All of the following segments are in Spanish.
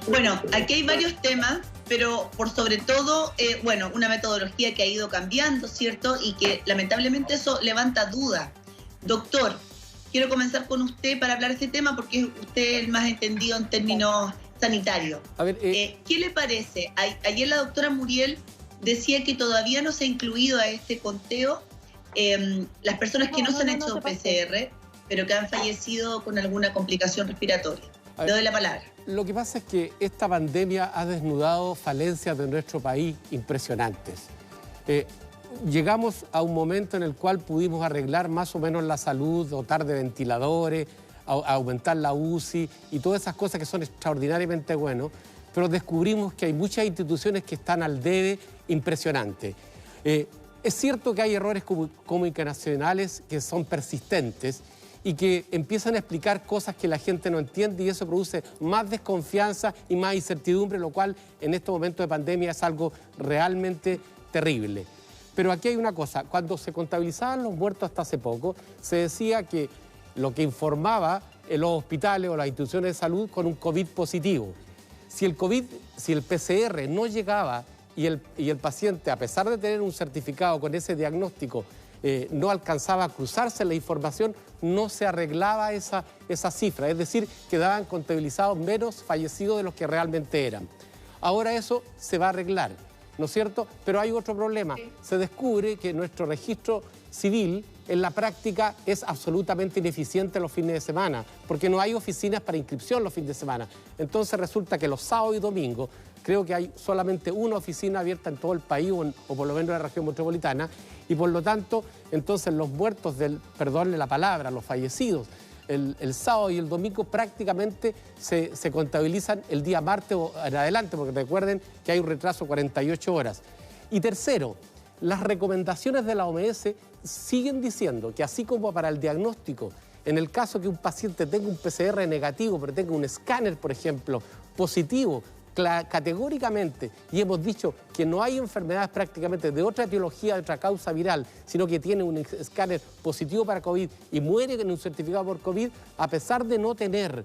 Bueno, aquí hay varios temas, pero por sobre todo, bueno, una metodología que ha ido cambiando, ¿cierto? Y que lamentablemente eso levanta dudas. Doctor, quiero comenzar con usted para hablar de este tema porque usted es el más entendido en términos sanitarios. A ver, ¿Qué le parece? Ayer la doctora Muriel decía que todavía no se ha incluido a este conteo las personas que no se han hecho PCR, pero que han fallecido con alguna complicación respiratoria. Le doy la palabra. Lo que pasa es que esta pandemia ha desnudado falencias de nuestro país impresionantes. Llegamos a un momento en el cual pudimos arreglar más o menos la salud, dotar de ventiladores, aumentar la UCI y todas esas cosas que son extraordinariamente buenas, pero descubrimos que hay muchas instituciones que están al debe impresionante. Es cierto que hay errores comunicacionales que son persistentes y que empiezan a explicar cosas que la gente no entiende y eso produce más desconfianza y más incertidumbre, lo cual en estos momentos de pandemia es algo realmente terrible. Pero aquí hay una cosa, cuando se contabilizaban los muertos hasta hace poco, se decía que lo que informaba en los hospitales o las instituciones de salud con un COVID positivo. Si el PCR no llegaba y el paciente, a pesar de tener un certificado con ese diagnóstico, no alcanzaba a cruzarse la información, no se arreglaba esa cifra, es decir, quedaban contabilizados menos fallecidos de los que realmente eran. Ahora eso se va a arreglar, ¿no es cierto? Pero hay otro problema, se descubre que nuestro registro civil en la práctica es absolutamente ineficiente los fines de semana, porque no hay oficinas para inscripción los fines de semana. Entonces resulta que los sábados y domingos, creo que hay solamente una oficina abierta en todo el país, o por lo menos en la región metropolitana, y por lo tanto, entonces los muertos perdónenle la palabra, los fallecidos, el sábado y el domingo prácticamente se contabilizan el día martes o en adelante, porque recuerden que hay un retraso de 48 horas. Y tercero, las recomendaciones de la OMS siguen diciendo que así como para el diagnóstico, en el caso que un paciente tenga un PCR negativo, pero tenga un escáner, por ejemplo, positivo, categóricamente, y hemos dicho que no hay enfermedades prácticamente de otra etiología, de otra causa viral, sino que tiene un escáner positivo para COVID y muere en un certificado por COVID, a pesar de no tener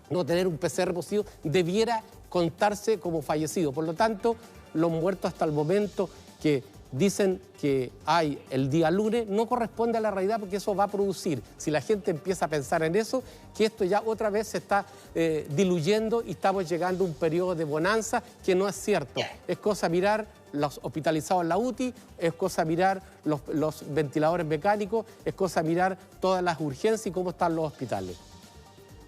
un PCR positivo, debiera contarse como fallecido. Por lo tanto, los muertos hasta el momento que dicen que hay el día lunes no corresponde a la realidad, porque eso va a producir, si la gente empieza a pensar en eso, que esto ya otra vez se está diluyendo y estamos llegando a un periodo de bonanza que no es cierto. Es cosa mirar los hospitalizados en la UTI, es cosa mirar los ventiladores mecánicos, es cosa mirar todas las urgencias y cómo están los hospitales.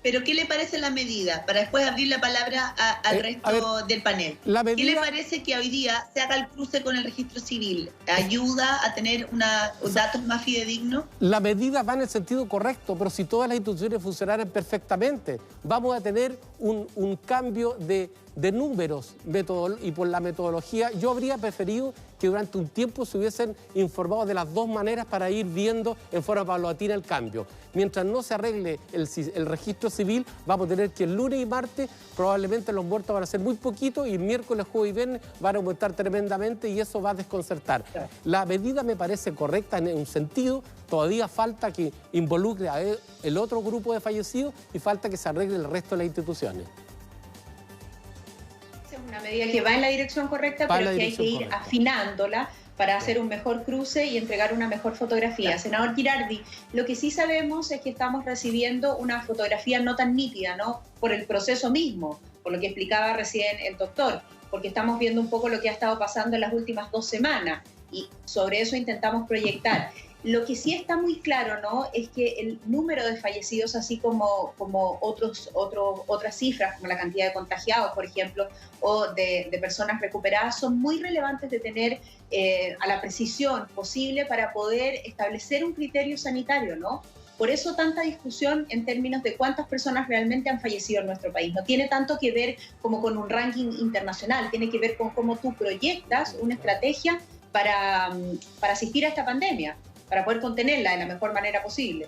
Pero ¿qué le parece la medida? Para después abrir la palabra al resto del panel. ¿Qué le parece que hoy día se haga el cruce con el registro civil? ¿Ayuda a tener datos más fidedignos? La medida va en el sentido correcto, pero si todas las instituciones funcionaran perfectamente, vamos a tener un cambio de números y por la metodología. Yo habría preferido que durante un tiempo se hubiesen informado de las dos maneras para ir viendo en forma paulatina el cambio. Mientras no se arregle el registro civil, vamos a tener que el lunes y martes probablemente los muertos van a ser muy poquitos y miércoles, jueves y viernes van a aumentar tremendamente y eso va a desconcertar. La medida me parece correcta en un sentido, todavía falta que involucre a el otro grupo de fallecidos y falta que se arregle el resto de las instituciones. Es una medida que va en la dirección correcta, pero que hay que ir afinándola para hacer un mejor cruce y entregar una mejor fotografía. Senador Girardi, lo que sí sabemos es que estamos recibiendo una fotografía no tan nítida, ¿no? Por el proceso mismo, por lo que explicaba recién el doctor, porque estamos viendo un poco lo que ha estado pasando en las últimas 2 semanas y sobre eso intentamos proyectar. Lo que sí está muy claro, ¿no?, es que el número de fallecidos, así como otras cifras, como la cantidad de contagiados, por ejemplo, o de personas recuperadas, son muy relevantes de tener a la precisión posible para poder establecer un criterio sanitario, ¿no? Por eso tanta discusión en términos de cuántas personas realmente han fallecido en nuestro país. No tiene tanto que ver como con un ranking internacional, tiene que ver con cómo tú proyectas una estrategia para asistir a esta pandemia, para poder contenerla de la mejor manera posible.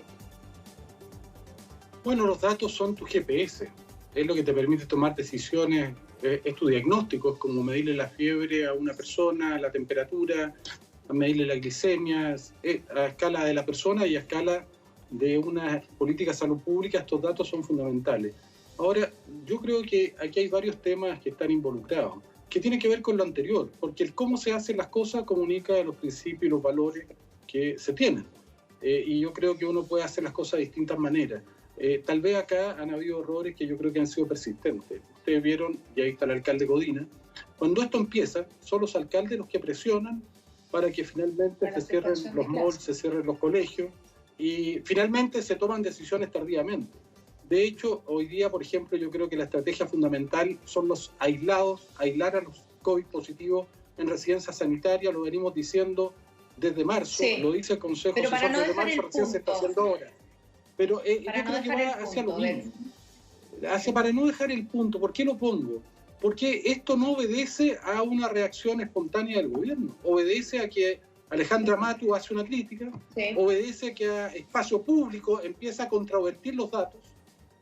Bueno, los datos son tu GPS, es lo que te permite tomar decisiones, es tu diagnóstico, es como medirle la fiebre a una persona, la temperatura, medirle la glicemia, a escala de la persona y a escala de una política de salud pública, estos datos son fundamentales. Ahora, yo creo que aquí hay varios temas que están involucrados, que tienen que ver con lo anterior, porque el cómo se hacen las cosas comunica los principios y los valores que se tienen. Y yo creo que uno puede hacer las cosas de distintas maneras. Tal vez acá han habido errores que yo creo que han sido persistentes. Ustedes vieron, y ahí está el alcalde Codina, cuando esto empieza, son los alcaldes los que presionan para que finalmente se cierren los malls, se cierren los colegios, y finalmente se toman decisiones tardíamente. De hecho, hoy día, por ejemplo, yo creo que la estrategia fundamental son los aislados, aislar a los COVID positivos en residencias sanitarias, lo venimos diciendo desde marzo, sí. Lo dice el Consejo Asesor no desde marzo, recién se está haciendo ahora. Pero yo creo que va hacia lo mismo. Para no dejar el punto, ¿por qué lo pongo? Porque esto no obedece a una reacción espontánea del gobierno, obedece a que Alejandra Mattu hace una crítica, sí. Obedece a que a Espacio Público empieza a controvertir los datos.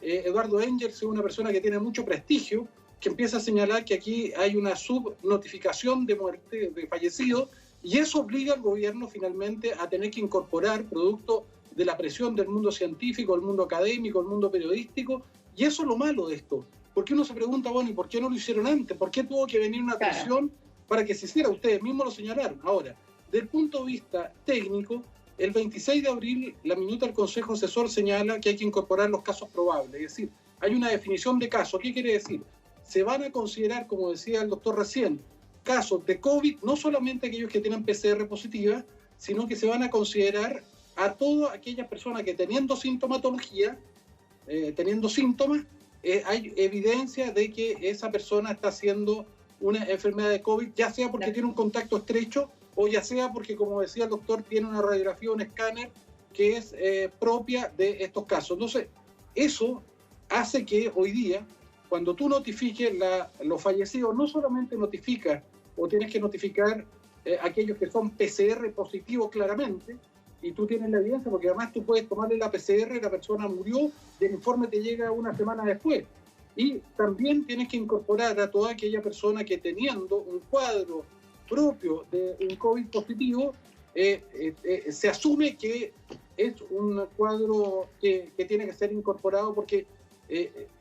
Eduardo Engels es una persona que tiene mucho prestigio, que empieza a señalar que aquí hay una subnotificación de muerte, de fallecidos, y eso obliga al gobierno finalmente a tener que incorporar producto de la presión del mundo científico, el mundo académico, el mundo periodístico, y eso es lo malo de esto. Porque uno se pregunta, bueno, ¿y por qué no lo hicieron antes? ¿Por qué tuvo que venir una presión para que se hiciera? Ustedes mismos lo señalaron. Ahora, desde el punto de vista técnico, el 26 de abril, la minuta del Consejo Asesor señala que hay que incorporar los casos probables. Es decir, hay una definición de caso. ¿Qué quiere decir? Se van a considerar, como decía el doctor recién, casos de COVID, no solamente aquellos que tienen PCR positiva, sino que se van a considerar a todas aquellas personas que teniendo sintomatología, teniendo síntomas, hay evidencia de que esa persona está haciendo una enfermedad de COVID, ya sea porque tiene un contacto estrecho o ya sea porque, como decía el doctor, tiene una radiografía, un escáner que es propia de estos casos. Entonces, eso hace que hoy día, cuando tú notifiques los fallecidos, no solamente notificas o tienes que notificar aquellos que son PCR positivos claramente, y tú tienes la evidencia, porque además tú puedes tomarle la PCR, la persona murió, y el informe te llega una semana después. Y también tienes que incorporar a toda aquella persona que teniendo un cuadro propio de un COVID positivo, se asume que es un cuadro que tiene que ser incorporado, porque,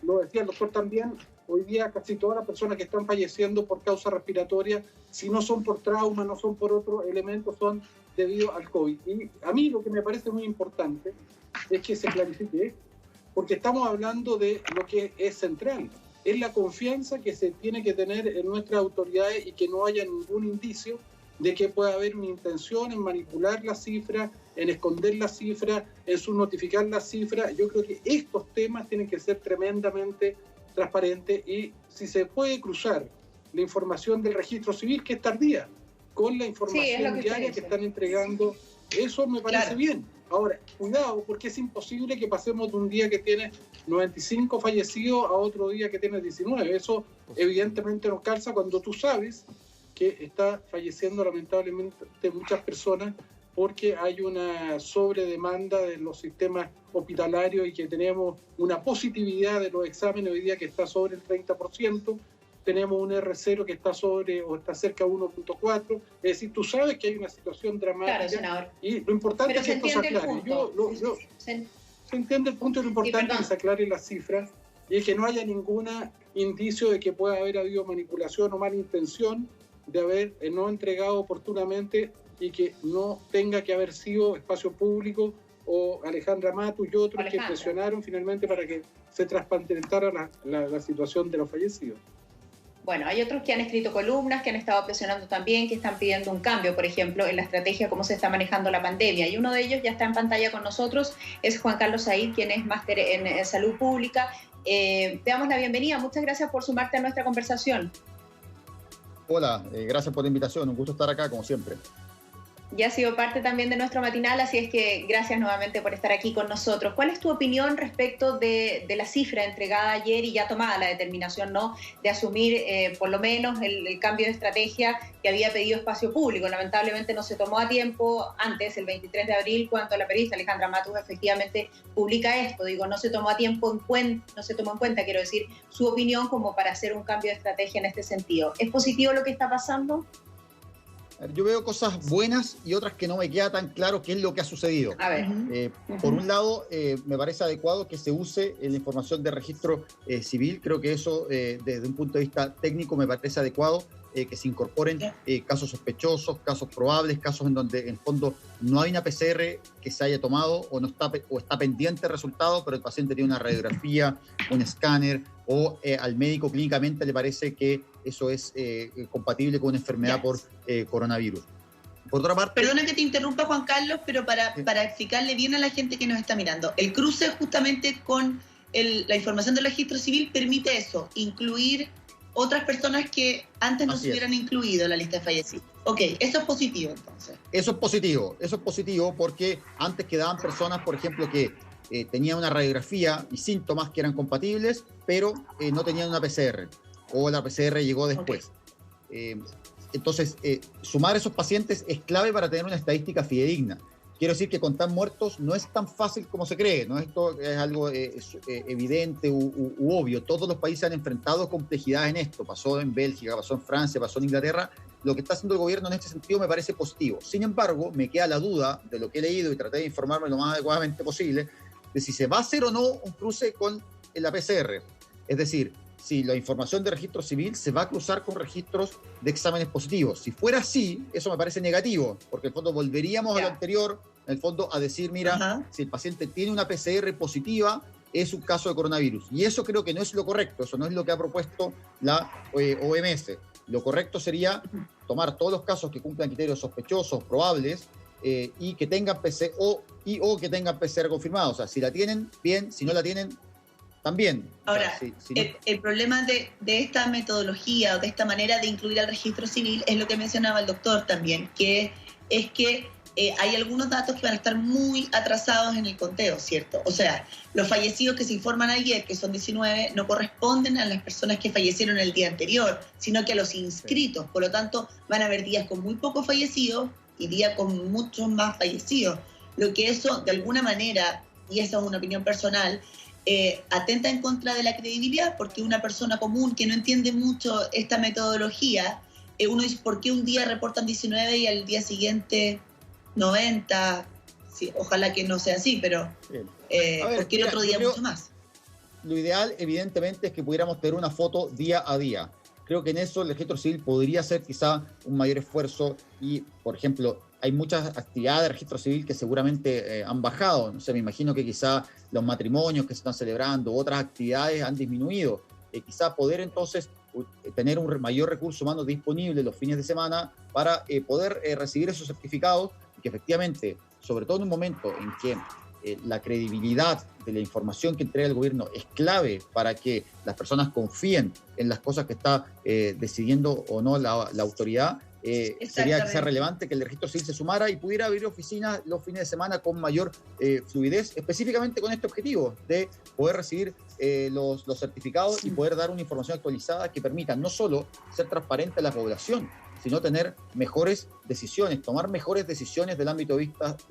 lo decía el doctor también, hoy día casi todas las personas que están falleciendo por causa respiratoria, si no son por trauma, no son por otro elemento, son debido al COVID. Y a mí lo que me parece muy importante es que se clarifique esto, porque estamos hablando de lo que es central, es la confianza que se tiene que tener en nuestras autoridades y que no haya ningún indicio de que pueda haber una intención en manipular las cifras, en esconder las cifras, en subnotificar las cifras. Yo creo que estos temas tienen que ser tremendamente transparentes, y si se puede cruzar la información del registro civil, que es tardía, con la información diaria que están entregando, eso me parece bien. Ahora, cuidado, porque es imposible que pasemos de un día que tiene 95 fallecidos a otro día que tiene 19. Eso evidentemente nos calza cuando tú sabes que está falleciendo lamentablemente muchas personas porque hay una sobredemanda de los sistemas hospitalarios y que tenemos una positividad de los exámenes hoy día que está sobre el 30%. Tenemos un R0 que está sobre o está cerca de 1.4, es decir, tú sabes que hay una situación dramática, y lo importante es que esto se aclare. Se entiende el punto, y lo importante es que se aclaren las cifras y que no haya ningún indicio de que pueda haber habido manipulación o mala intención de haber no entregado oportunamente, y que no tenga que haber sido Espacio Público o Alejandra Mattu y otros que presionaron finalmente para que se transparentara la situación de los fallecidos. Bueno, hay otros que han escrito columnas, que han estado presionando también, que están pidiendo un cambio, por ejemplo, en la estrategia, cómo se está manejando la pandemia. Y uno de ellos ya está en pantalla con nosotros, es Juan Carlos Said, quien es máster en salud pública. Te damos la bienvenida. Muchas gracias por sumarte a nuestra conversación. Hola, gracias por la invitación. Un gusto estar acá, como siempre. Ya ha sido parte también de nuestro matinal, así es que gracias nuevamente por estar aquí con nosotros. ¿Cuál es tu opinión respecto de la cifra entregada ayer y ya tomada la determinación, ¿no?, de asumir por lo menos el cambio de estrategia que había pedido Espacio Público? Lamentablemente no se tomó a tiempo antes, el 23 de abril, cuando la periodista Alejandra Mattu efectivamente publica esto. Digo, no se tomó en cuenta, quiero decir, su opinión como para hacer un cambio de estrategia en este sentido. ¿Es positivo lo que está pasando? Yo veo cosas buenas y otras que no me queda tan claro qué es lo que ha sucedido. A ver. Por un lado, me parece adecuado que se use la información de registro civil. Creo que eso, desde un punto de vista técnico, me parece adecuado. Que se incorporen casos sospechosos, casos probables, casos en donde en el fondo no hay una PCR que se haya tomado o está pendiente el resultado, pero el paciente tiene una radiografía, un escáner o al médico clínicamente le parece que eso es compatible con una enfermedad por coronavirus. Por otra parte... Perdona que te interrumpa, Juan Carlos, pero para explicarle bien a la gente que nos está mirando, el cruce justamente con la información del registro civil permite eso, incluir otras personas que antes no se hubieran incluido en la lista de fallecidos. Ok, eso es positivo entonces. Eso es positivo porque antes quedaban personas, por ejemplo, que tenían una radiografía y síntomas que eran compatibles, pero no tenían una PCR, o la PCR llegó después. Entonces, sumar esos pacientes es clave para tener una estadística fidedigna. Quiero decir que contar muertos no es tan fácil como se cree, ¿no? Esto es algo evidente u obvio. Todos los países han enfrentado complejidades en esto. Pasó en Bélgica, pasó en Francia, pasó en Inglaterra. Lo que está haciendo el gobierno en este sentido me parece positivo. Sin embargo, me queda la duda de lo que he leído y traté de informarme lo más adecuadamente posible de si se va a hacer o no un cruce con la PCR. Es decir, si la información de registro civil se va a cruzar con registros de exámenes positivos. Si fuera así, eso me parece negativo, porque en el fondo volveríamos a lo anterior, en el fondo a decir, mira, si el paciente tiene una PCR positiva, es un caso de coronavirus. Y eso creo que no es lo correcto, eso no es lo que ha propuesto la OMS. Lo correcto sería tomar todos los casos que cumplan criterios sospechosos, probables, y que tengan PCR o que tengan PCR confirmado. O sea, si la tienen, bien, si no la tienen, también. Ahora, o sea, el problema de esta metodología o de esta manera de incluir al registro civil es lo que mencionaba el doctor también, que es que hay algunos datos que van a estar muy atrasados en el conteo, ¿cierto? O sea, los fallecidos que se informan ayer, que son 19, no corresponden a las personas que fallecieron el día anterior, sino que a los inscritos. Por lo tanto, van a haber días con muy pocos fallecidos y días con muchos más fallecidos. Lo que eso, de alguna manera, y esa es una opinión personal, atenta en contra de la credibilidad, porque una persona común que no entiende mucho esta metodología, uno dice, ¿por qué un día reportan 19 y al día siguiente 90? Sí, ojalá que no sea así, pero ¿por qué el otro día mucho más? Lo ideal, evidentemente, es que pudiéramos tener una foto día a día. Creo que en eso el registro civil podría hacer quizá un mayor esfuerzo y, por ejemplo, hay muchas actividades de registro civil que seguramente han bajado. No sé, me imagino que quizá los matrimonios que se están celebrando, otras actividades han disminuido. Quizá poder entonces tener un mayor recurso humano disponible los fines de semana para poder recibir esos certificados y que efectivamente, sobre todo en un momento en que la credibilidad de la información que entrega el gobierno es clave para que las personas confíen en las cosas que está decidiendo o no la autoridad, sería quizás relevante que el registro civil se sumara y pudiera abrir oficinas los fines de semana con mayor fluidez, específicamente con este objetivo de poder recibir los certificados y poder dar una información actualizada que permita no solo ser transparente a la población, sino tener mejores decisiones, tomar mejores decisiones del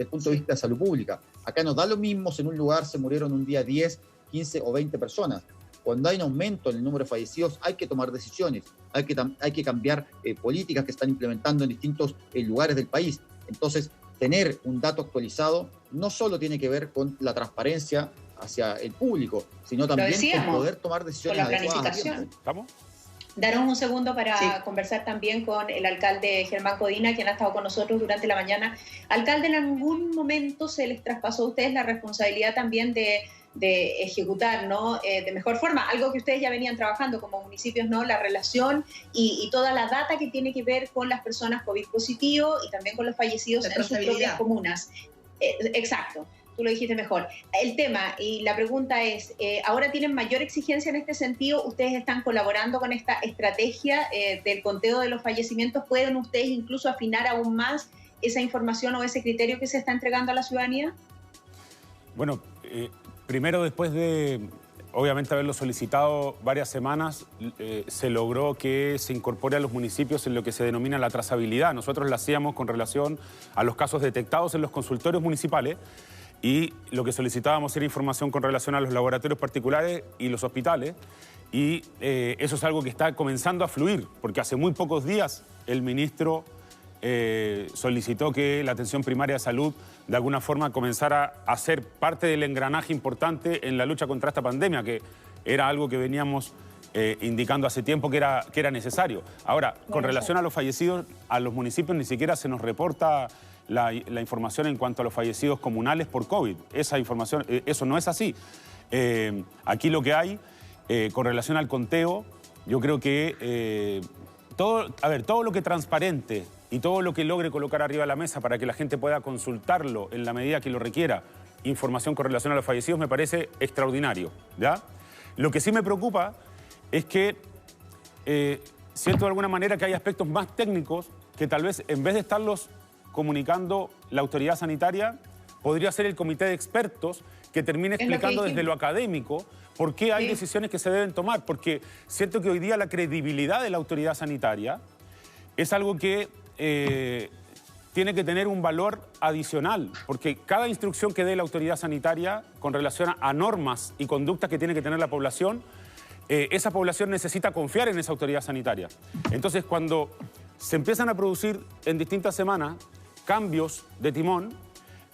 punto de vista de salud pública. Acá nos da lo mismo si en un lugar se murieron un día 10, 15 o 20 personas. Cuando hay un aumento en el número de fallecidos, hay que tomar decisiones, hay que cambiar políticas que están implementando en distintos lugares del país. Entonces, tener un dato actualizado no solo tiene que ver con la transparencia hacia el público, sino también con poder tomar decisiones adecuadas. ¿Estamos? Daros un segundo para conversar también con el alcalde Germán Codina, quien ha estado con nosotros durante la mañana. Alcalde, ¿en algún momento se les traspasó a ustedes la responsabilidad también de ejecutar, ¿no? De mejor forma, algo que ustedes ya venían trabajando como municipios, ¿no? La relación y toda la data que tiene que ver con las personas COVID positivo y también con los fallecidos en sus propias comunas. Exacto. Tú lo dijiste mejor. El tema y la pregunta es, ¿ahora tienen mayor exigencia en este sentido? ¿Ustedes están colaborando con esta estrategia del conteo de los fallecimientos? ¿Pueden ustedes incluso afinar aún más esa información o ese criterio que se está entregando a la ciudadanía? Bueno, primero, después de, obviamente, haberlo solicitado varias semanas, se logró que se incorpore a los municipios en lo que se denomina la trazabilidad. Nosotros la hacíamos con relación a los casos detectados en los consultorios municipales, y lo que solicitábamos era información con relación a los laboratorios particulares y los hospitales, y eso es algo que está comenzando a fluir, porque hace muy pocos días el ministro solicitó que la atención primaria de salud de alguna forma comenzara a ser parte del engranaje importante en la lucha contra esta pandemia, que era algo que veníamos indicando hace tiempo que era necesario. Ahora, con relación a los fallecidos, a los municipios ni siquiera se nos reporta la información en cuanto a los fallecidos comunales por COVID. Esa información, eso no es así. Aquí lo que hay, con relación al conteo, yo creo que todo lo que transparente y todo lo que logre colocar arriba de la mesa para que la gente pueda consultarlo en la medida que lo requiera, información con relación a los fallecidos, me parece extraordinario, ¿ya? Lo que sí me preocupa es que siento de alguna manera que hay aspectos más técnicos que tal vez en vez de estarlos comunicando la autoridad sanitaria, podría ser el comité de expertos que termine explicando desde lo académico por qué hay decisiones que se deben tomar, porque siento que hoy día la credibilidad de la autoridad sanitaria es algo que tiene que tener un valor adicional, porque cada instrucción que dé la autoridad sanitaria con relación a normas y conductas que tiene que tener la población, esa población necesita confiar en esa autoridad sanitaria. Entonces, cuando se empiezan a producir en distintas semanas cambios de timón,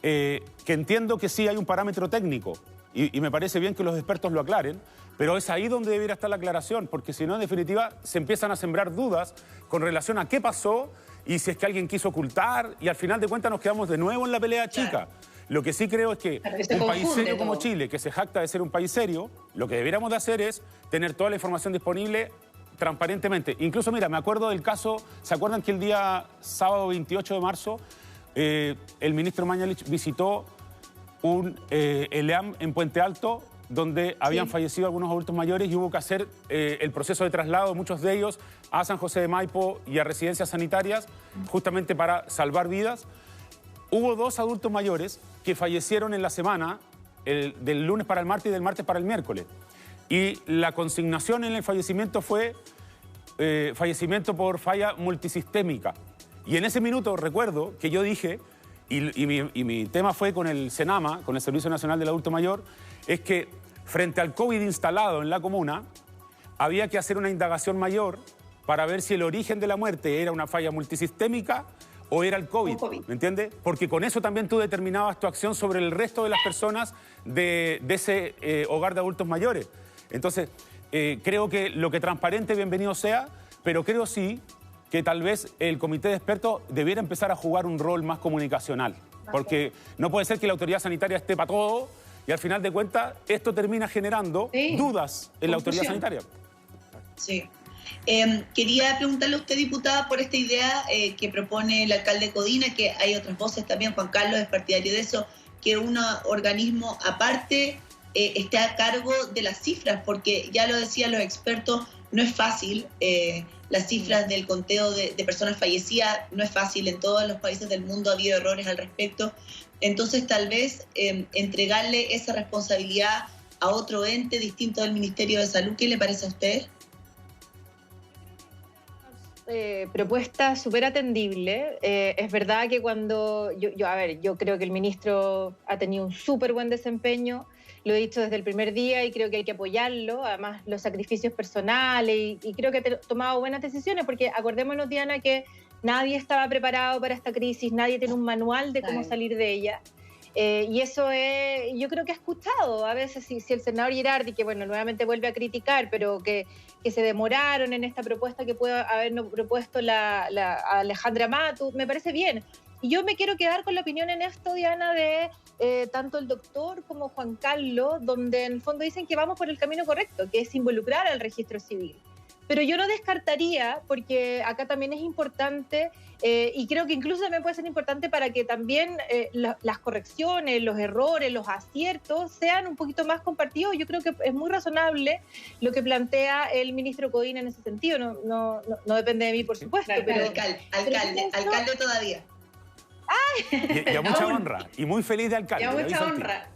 que entiendo que sí hay un parámetro técnico, y me parece bien que los expertos lo aclaren, pero es ahí donde debería estar la aclaración, porque si no, en definitiva, se empiezan a sembrar dudas con relación a qué pasó y si es que alguien quiso ocultar, y al final de cuentas nos quedamos de nuevo en la pelea chica. Claro. Lo que sí creo es que un país serio como Chile, que se jacta de ser un país serio, lo que deberíamos de hacer es tener toda la información disponible transparentemente. Incluso, mira, me acuerdo del caso, ¿se acuerdan que el día sábado 28 de marzo el ministro Mañalich visitó el EAM en Puente Alto, donde habían fallecido algunos adultos mayores y hubo que hacer el proceso de traslado, muchos de ellos, a San José de Maipo y a residencias sanitarias, justamente para salvar vidas? Hubo 2 adultos mayores que fallecieron en la semana, del lunes para el martes y del martes para el miércoles. Y la consignación en el fallecimiento fue fallecimiento por falla multisistémica. Y en ese minuto recuerdo que yo dije, y mi tema fue con el Senama, con el Servicio Nacional del Adulto Mayor, es que frente al COVID instalado en la comuna, había que hacer una indagación mayor para ver si el origen de la muerte era una falla multisistémica o era el COVID, ¿me entiendes? Porque con eso también tú determinabas tu acción sobre el resto de las personas de ese hogar de adultos mayores. Entonces, creo que lo que transparente, bienvenido sea, pero creo sí que tal vez el comité de expertos debiera empezar a jugar un rol más comunicacional. Porque no puede ser que la autoridad sanitaria esté para todo y al final de cuentas esto termina generando dudas en la autoridad sanitaria. Sí. Quería preguntarle a usted, diputada, por esta idea que propone el alcalde Codina, que hay otras voces también, Juan Carlos es partidario de eso, que un organismo aparte esté a cargo de las cifras, porque ya lo decían los expertos, no es fácil, las cifras del conteo de personas fallecidas no es fácil, en todos los países del mundo ha habido errores al respecto, entonces tal vez entregarle esa responsabilidad a otro ente distinto del Ministerio de Salud, ¿qué le parece a usted? Propuesta súper atendible. Es verdad que cuando yo creo que el ministro ha tenido un súper buen desempeño, lo he dicho desde el primer día y creo que hay que apoyarlo, además los sacrificios personales y creo que ha tomado buenas decisiones, porque acordémonos, Diana, que nadie estaba preparado para esta crisis, nadie tiene un manual de cómo salir de ella. Y eso yo creo que ha escuchado a veces si el senador Girardi, que bueno, nuevamente vuelve a criticar, pero que se demoraron en esta propuesta que puede habernos propuesto a Alejandra Matu, me parece bien. Y yo me quiero quedar con la opinión en esto, Diana, de tanto el doctor como Juan Carlos, donde en el fondo dicen que vamos por el camino correcto, que es involucrar al registro civil. Pero yo no descartaría, porque acá también es importante, y creo que incluso también puede ser importante para que también las correcciones, los errores, los aciertos sean un poquito más compartidos. Yo creo que es muy razonable lo que plantea el ministro Codina en ese sentido. No depende de mí, por supuesto. Claro, pero alcalde todavía. Y a mucha honra, y muy feliz de alcalde. Y a mucha honra.